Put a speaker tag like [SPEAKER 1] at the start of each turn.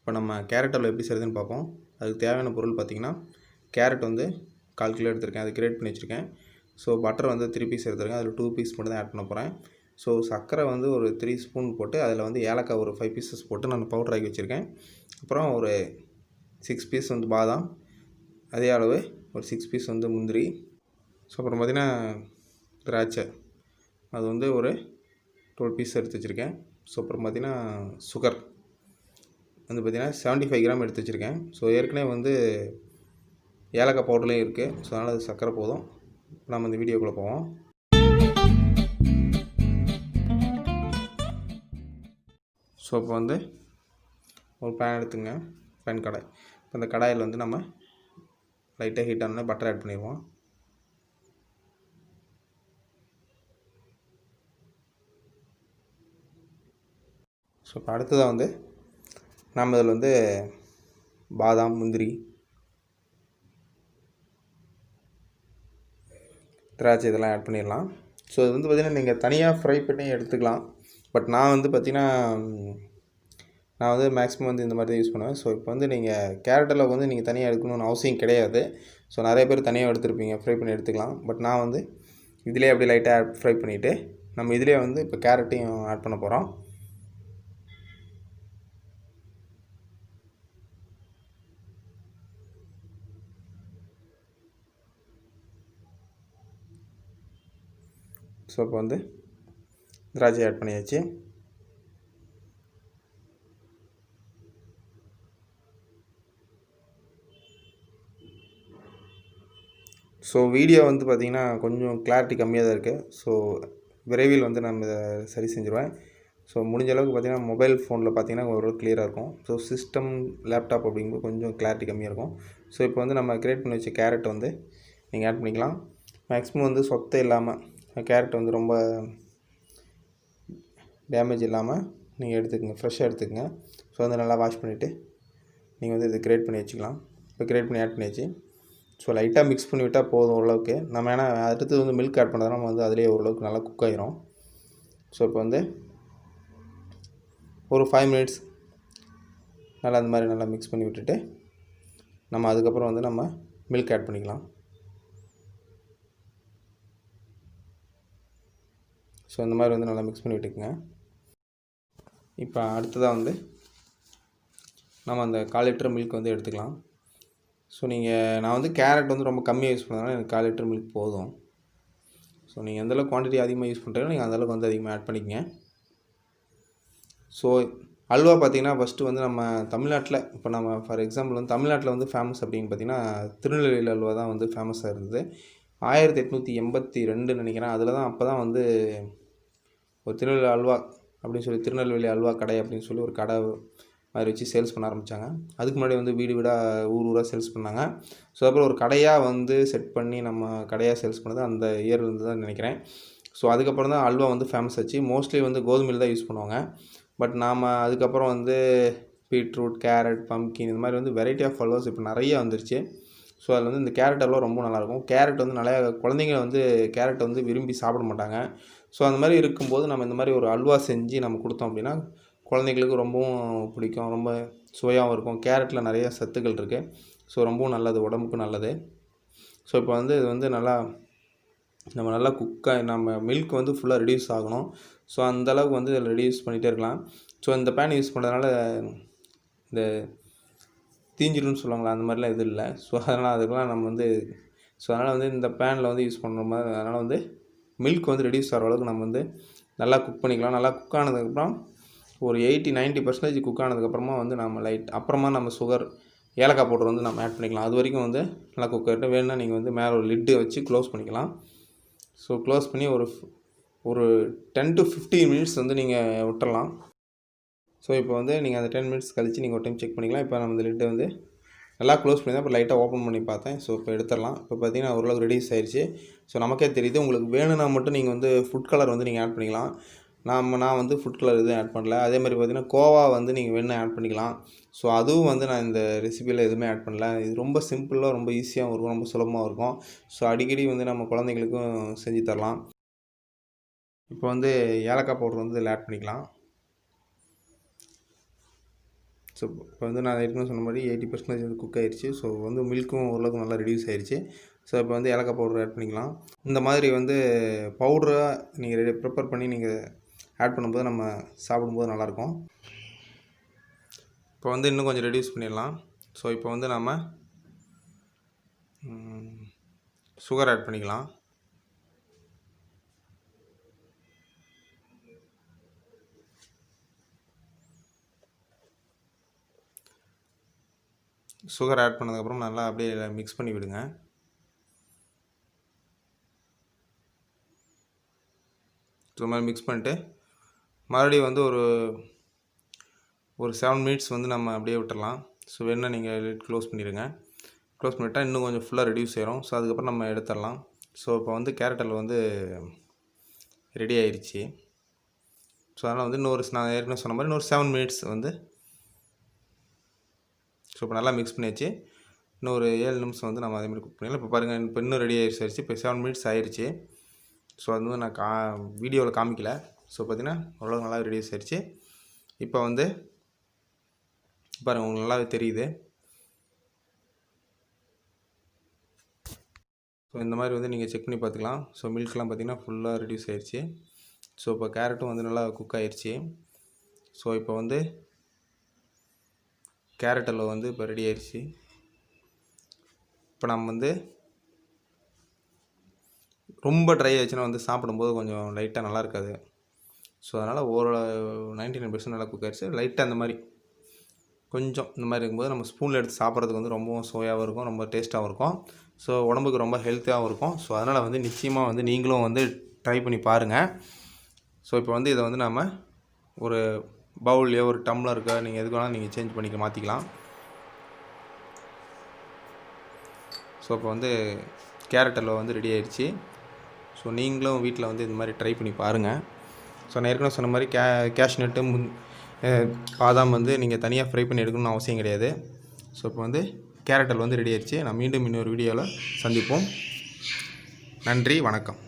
[SPEAKER 1] இப்போ நம்ம கேரட் அல்வா எப்படி செய்கிறதுன்னு பார்ப்போம். அதுக்கு தேவையான பொருள் பார்த்திங்கன்னா, கேரட் வந்து 1/4 கிலோ எடுத்திருக்கேன், அது கிரேட் பண்ணி வச்சுருக்கேன். ஸோ பட்டர் வந்து 3 பீஸ் எடுத்திருக்கேன், அதில் 2 பீஸ் மட்டும் தான் ஆட் பண்ண போகிறேன். ஸோ சர்க்கரை வந்து ஒரு 3 ஸ்பூன் போட்டு அதில் வந்து ஏலக்காய் ஒரு 5 பீசஸ் போட்டு நான் பவுடர் ஆக்கி வச்சுருக்கேன். அப்புறம் ஒரு 6 பீஸ் வந்து பாதாம், அதே அளவு ஒரு 6 பீஸ் வந்து முந்திரி. ஸோ அப்புறம் பார்த்திங்கன்னா திராட்சை, அது வந்து ஒரு 12 பீஸ் எடுத்து வச்சுருக்கேன். ஸோ அப்புறம் பார்த்திங்கன்னா சுகர் வந்து பார்த்திங்கன்னா 75 கிராம் எடுத்து வச்சுருக்கேன். ஸோ ஏற்கனவே வந்து ஏலக்காய் பவுடர்லேயும் இருக்குது. ஸோ அதனால் அது சர்க்கரை போதும். நம்ம இந்த வீடியோக்குள்ளே போவோம். ஸோ இப்போ வந்து ஒரு பேன் எடுத்துங்க, பேன் கடாய். இப்போ இந்த கடாயில் வந்து நம்ம லைட்டாக ஹீட் ஆனோடனே பட்டர் ஆட் பண்ணிடுவோம். ஸோ இப்போ அடுத்ததாக வந்து நம்ம இதில் வந்து பாதாம், முந்திரி, திராட்சை இதெல்லாம் ஆட் பண்ணிடலாம். ஸோ இது வந்து பார்த்திங்கன்னா நீங்கள் தனியாக ஃப்ரை பண்ணி எடுத்துக்கலாம். பட் நான் வந்து பார்த்திங்கன்னா நான் வந்து மேக்ஸிமம் வந்து இந்த மாதிரி தான் யூஸ் பண்ணுவேன். ஸோ இப்போ வந்து நீங்கள் கேரட் அல்வா வந்து நீங்கள் தனியாக எடுக்கணும்னு அவசியம் கிடையாது. ஸோ நிறைய பேர் தனியாக எடுத்துருப்பீங்க, ஃப்ரை பண்ணி எடுத்துக்கலாம். பட் நான் வந்து இதிலே அப்படியே லைட்டாக ஃப்ரை பண்ணிவிட்டு நம்ம இதிலே வந்து இப்போ கேரட்டையும் ஆட் பண்ண போகிறோம். ஸோ இப்போ வந்து திராட்சை ஆட் பண்ணியாச்சு. ஸோ வீடியோ வந்து பார்த்திங்கன்னா கொஞ்சம் கிளாரிட்டி கம்மியாக தான் இருக்குது. ஸோ விரைவில் வந்து நம்ம இதை சரி செஞ்சுருவேன். ஸோ முடிஞ்ச அளவுக்கு பார்த்திங்கன்னா மொபைல் ஃபோனில் பார்த்திங்கன்னா ஓரளவு கிளியராக இருக்கும். ஸோ சிஸ்டம், லேப்டாப் அப்படிங்கும்போது கொஞ்சம் கிளாரிட்டி கம்மியாக இருக்கும். ஸோ இப்போ வந்து நம்ம கிரியேட் பண்ணி வச்ச கேரட் வந்து நீங்கள் ஆட் பண்ணிக்கலாம். மேக்ஸிமம் வந்து சொத்தை இல்லாமல், கேரட் வந்து ரொம்ப டேமேஜ் இல்லாமல் நீங்கள் எடுத்துக்கங்க, ஃப்ரெஷ்ஷாக எடுத்துக்கங்க. ஸோ வந்து நல்லா வாஷ் பண்ணிவிட்டு நீங்கள் வந்து இது கிரேட் பண்ணி வச்சுக்கலாம். இப்போ கிரேட் பண்ணி ஆட் பண்ணியாச்சு. ஸோ லைட்டாக மிக்ஸ் பண்ணி விட்டால் போதும் ஓரளவுக்கு. நம்ம ஏன்னா அடுத்தது வந்து மில்க் ஆட் பண்ணுறதுனா நம்ம வந்து அதிலே ஓரளவுக்கு நல்லா குக் ஆகிரும். ஸோ இப்போ வந்து ஒரு 5 மினிட்ஸ் நல்லா அந்த மாதிரி நல்லா மிக்ஸ் பண்ணி விட்டுட்டு நம்ம அதுக்கப்புறம் வந்து நம்ம மில்க் ஆட் பண்ணிக்கலாம். ஸோ இந்த மாதிரி வந்து நல்லா மிக்ஸ் பண்ணி விட்டுக்குங்க. இப்போ அடுத்ததாக வந்து நம்ம அந்த 1/4 லிட்டர் மில்க் வந்து எடுத்துக்கலாம். ஸோ நான் வந்து கேரட் வந்து ரொம்ப கம்மியாக யூஸ் பண்ணுறதுனால எனக்கு 1/4 லிட்டர் மில்க் போதும். ஸோ நீங்கள் எந்தளவுக்கு குவான்டிட்டி அதிகமாக யூஸ் பண்ணுறீங்களோ நீங்கள் அந்தளவுக்கு வந்து அதிகமாக ஆட் பண்ணிக்கங்க. ஸோ அல்வா பார்த்திங்கன்னா ஃபஸ்ட்டு வந்து நம்ம தமிழ்நாட்டில், இப்போ நம்ம ஃபார் எக்ஸாம்பிள் வந்து தமிழ்நாட்டில் வந்து ஃபேமஸ் அப்படின்னு பார்த்திங்கன்னா திருநெல்வேலி அல்வா தான் வந்து ஃபேமஸாக இருந்தது. 1882 நினைக்கிறேன். அதில் தான் அப்போ தான் வந்து ஒரு திருநெல்வேலி அல்வா அப்படின்னு சொல்லி, திருநெல்வேலி அல்வா கடை அப்படின்னு சொல்லி ஒரு கடை மாதிரி வச்சு சேல்ஸ் பண்ண ஆரம்பித்தாங்க. அதுக்கு முன்னாடி வந்து வீடு வீடாக ஊர் ஊராக சேல்ஸ் பண்ணாங்க. ஸோ அப்புறம் ஒரு கடையாக வந்து செட் பண்ணி நம்ம கடையாக சேல்ஸ் பண்ணது அந்த இயர்லேருந்து தான் நினைக்கிறேன். ஸோ அதுக்கப்புறம் தான் அல்வா வந்து ஃபேமஸ் ஆச்சு. மோஸ்ட்லி வந்து கோதுமையில் தான் யூஸ் பண்ணுவாங்க. பட் நாம் அதுக்கப்புறம் வந்து பீட்ரூட், கேரட், பம்கின் இந்த மாதிரி வந்து வெரைட்டி ஆஃப் அல்வாஸ் இப்போ நிறைய வந்துருச்சு. ஸோ அதில் வந்து இந்த கேரட் அல்வா ரொம்ப நல்லாயிருக்கும். கேரட் வந்து நிறையா குழந்தைங்க வந்து கேரட் வந்து விரும்பி சாப்பிட மாட்டாங்க. ஸோ அந்த மாதிரி இருக்கும்போது நம்ம இந்த மாதிரி ஒரு அல்வா செஞ்சு நம்ம கொடுத்தோம் அப்படின்னா குழந்தைங்களுக்கு ரொம்பவும் பிடிக்கும். ரொம்ப சுவையாகவும் இருக்கும். கேரட்டில் நிறைய சத்துக்கள் இருக்குது. ஸோ ரொம்பவும் நல்லது, உடம்புக்கும் நல்லது. ஸோ இப்போ வந்து இது வந்து நம்ம நல்லா நம்ம மில்க் வந்து ஃபுல்லாக ரெடியூஸ் ஆகணும். ஸோ அந்தளவுக்கு வந்து இதில் ரெடியூஸ் பண்ணிகிட்டே இருக்கலாம். ஸோ இந்த பேன் யூஸ் பண்ணுறதுனால இந்த தீஞ்சிடும்னு சொல்லுவாங்களா, அந்த மாதிரிலாம் எதுவும் இல்லை. ஸோ அதனால் அதுக்கெலாம் நம்ம வந்து அதனால் வந்து இந்த பேனில் வந்து யூஸ் பண்ணுற மாதிரி, அதனால் வந்து மில்க் வந்து ரெடியூஸ் ஆகிற அளவுக்கு நம்ம வந்து நல்லா குக் பண்ணிக்கலாம். நல்லா குக் ஆனதுக்கப்புறம் ஒரு 80-90% குக் ஆனதுக்கப்புறமா வந்து நம்ம அப்புறமா நம்ம சுகர், ஏலக்காய் பவுடர் வந்து நம்ம ஆட் பண்ணிக்கலாம். அது வரைக்கும் வந்து நல்லா குக் ஆகிட்டு வேணும்னா நீங்கள் வந்து மேலே ஒரு லிட்டு வச்சு க்ளோஸ் பண்ணிக்கலாம். ஸோ க்ளோஸ் பண்ணி ஒரு 10 to 15 மினிட்ஸ் வந்து நீங்கள் விட்டுறலாம். ஸோ இப்போ வந்து நீங்கள் அந்த 10 மினிட்ஸ் கழித்து நீங்கள் ஒரு டைம் செக் பண்ணிக்கலாம். இப்போ நம்ம இந்த லிட்டை வந்து நல்லா க்ளோஸ் பண்ணி தான் இப்போ லைட்டாக ஓப்பன் பண்ணி பார்த்தேன். ஸோ இப்போ எடுத்துடலாம். இப்போ பார்த்தீங்கன்னா ஓரளவுக்கு ரெடியூஸ் ஆயிடுச்சு. ஸோ நமக்கே தெரியுது. உங்களுக்கு வேணும்னா மட்டும் நீங்கள் வந்து ஃபுட் கலர் வந்து நீங்கள் ஆட் பண்ணிக்கலாம். நான் வந்து ஃபுட் கலர் எதுவும் ஆட் பண்ணல. அதே மாதிரி பார்த்திங்கன்னா கோவா வந்து நீங்கள் வேணும்னா ஆட் பண்ணிக்கலாம். ஸோ அதுவும் வந்து நான் இந்த ரெசிபியில் எதுவுமே ஆட் பண்ணல. இது ரொம்ப சிம்பிளாக, ரொம்ப ஈஸியாகவும் இருக்கும், ரொம்ப சுலபமாக இருக்கும். ஸோ அடிக்கடி வந்து நம்ம குழந்தைங்களுக்கும் செஞ்சு தரலாம். இப்போ வந்து ஏலக்காய் பவுடர் வந்து இதில் ஆட் பண்ணிக்கலாம். ஸோ இப்போ வந்து நான் ஏற்கனவே சொன்ன மாதிரி 80% வந்து குக் ஆயிடுச்சு. ஸோ வந்து மில்க்கும் ஓரளவுக்கு நல்லா ரெடியூஸ் ஆயிடுச்சு. ஸோ இப்போ வந்து ஏலக்காய் பவுடர் ஆட் பண்ணிக்கலாம். இந்த மாதிரி வந்து பவுடராக நீங்கள் ப்ரிப்பேர் பண்ணி நீங்கள் ஆட் பண்ணும்போது நம்ம சாப்பிடும்போது நல்லாயிருக்கும். இப்போ வந்து இன்னும் கொஞ்சம் ரெடியூஸ் பண்ணிடலாம். ஸோ இப்போ வந்து நம்ம சுகர் ஆட் பண்ணிக்கலாம். சுகர் ஆட் பண்ணதுக்கப்புறம் நல்லா அப்படியே மிக்ஸ் பண்ணி விடுங்க. இது மாதிரி மிக்ஸ் பண்ணிட்டு மறுபடியும் வந்து ஒரு 7 மினிட்ஸ் வந்து நம்ம அப்படியே விட்டுடலாம். ஸோ வேணால் நீங்கள் லிட் க்ளோஸ் பண்ணிடுங்க. க்ளோஸ் பண்ணிவிட்டால் இன்னும் கொஞ்சம் ஃபுல்லாக ரெடியூஸ் ஆயிரும். ஸோ அதுக்கப்புறம் நம்ம எடுத்துடலாம். ஸோ இப்போ வந்து கேரட் ஹல்வா வந்து ரெடி ஆயிடுச்சு. ஸோ அதனால் வந்து நான் ஏற்கனவே சொன்ன மாதிரி இன்னொரு 7 மினிட்ஸ் வந்து ஸோ இப்போ நல்லா மிக்ஸ் பண்ணியாச்சு. இன்னும் ஒரு 7 நிமிஷம் வந்து நம்ம அதேமாதிரி குக் பண்ணிடலாம். இப்போ பாருங்கள், இப்போ இன்னும் ரெடி ஆயிடுச்சு. இப்போ 7 மினிட்ஸ் ஆயிடுச்சு. ஸோ அது வந்து நான் வீடியோவில் காமிக்கல. ஸோ பார்த்திங்கன்னா அவ்வளோ நல்லா ரெடியூஸ் ஆயிடுச்சு. இப்போ வந்து பாருங்கள், உங்களுக்கு நல்லாவே தெரியுது. ஸோ இந்த மாதிரி வந்து நீங்கள் செக் பண்ணி பார்த்துக்கலாம். ஸோ மில்க்லாம் பார்த்திங்கன்னா ஃபுல்லாக ரெடியூஸ் ஆயிடுச்சு. ஸோ இப்போ கேரட்டும் வந்து நல்லா குக் ஆயிடுச்சு. ஸோ இப்போ வந்து கேரட் ஹல்வா வந்து இப்போ ரெடி ஆயிடுச்சு. இப்போ நம்ம வந்து ரொம்ப ட்ரை ஆயிடுச்சுன்னா வந்து சாப்பிடும்போது கொஞ்சம் லைட்டாக நல்லா இருக்காது. ஸோ அதனால் 99% நல்லா குக் ஆயிடுச்சு. லைட்டாக அந்த மாதிரி கொஞ்சம் இந்த மாதிரி இருக்கும்போது நம்ம ஸ்பூனில் எடுத்து சாப்பிட்றதுக்கு வந்து ரொம்பவும் சுவையாகவும் இருக்கும், ரொம்ப டேஸ்ட்டாகவும் இருக்கும். ஸோ உடம்புக்கு ரொம்ப ஹெல்த்தியாகவும் இருக்கும். ஸோ அதனால் வந்து நிச்சயமாக வந்து நீங்களும் வந்து ட்ரை பண்ணி பாருங்கள். ஸோ இப்போ வந்து இதை வந்து நம்ம ஒரு பவுல்லையோ ஒரு டம்ளருக்கோ நீங்கள் எதுக்கு வேணாலும் நீங்கள் சேஞ்ச் மாற்றிக்கலாம். ஸோ இப்போ வந்து கேரட் ஹல்வா வந்து ரெடி ஆயிடுச்சு. ஸோ நீங்களும் வீட்டில் வந்து இந்த மாதிரி ட்ரை பண்ணி பாருங்கள். ஸோ நான் ஏற்கனவே சொன்ன மாதிரி கேஷ்நட்டு பாதாம் வந்து நீங்கள் தனியாக ஃப்ரை பண்ணி எடுக்கணும்னு அவசியம் கிடையாது. ஸோ இப்போ வந்து கேரட் ஹல்வா வந்து ரெடி ஆயிடுச்சு. நான் மீண்டும் இன்னொரு வீடியோவில் சந்திப்போம். நன்றி, வணக்கம்.